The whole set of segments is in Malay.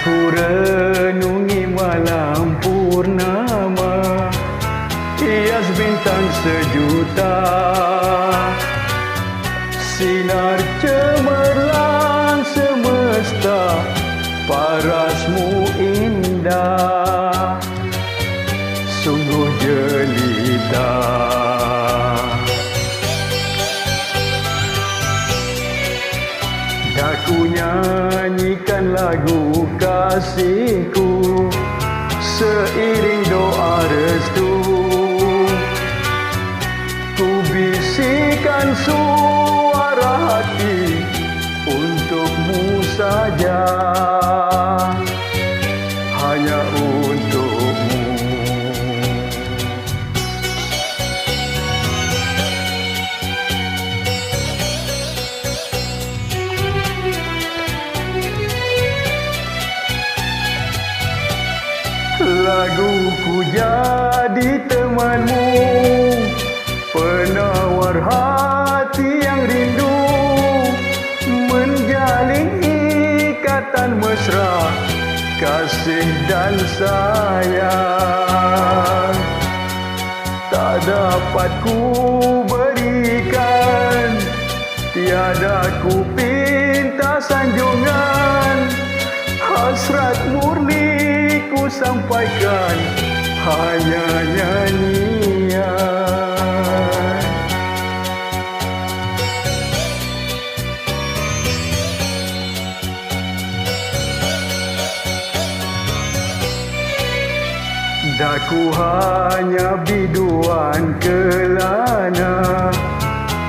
Ku renungi malam purnama, hias bintang sejuta, sinar cemerlang semesta, parasmu indah, sungguh jelita. Aku nyanyikan lagu kasihku seiring doa restu. Ku bisikan suara hati untukmu saja, hanya untukmu. Laguku jadi temanmu, penawar hati yang rindu, menjalin ikatan mesra, kasih dan sayang. Tak dapat ku berikan, tiada ku pinta sanjungan, hasrat murni ku sampaikan, hanya nyanyian. Daku hanya biduan kelana,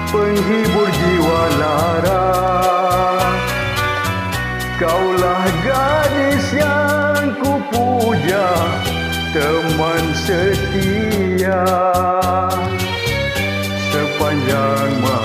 penghibur jiwa lara. Kaulah gadis yang ku puja, teman setia sepanjang masa.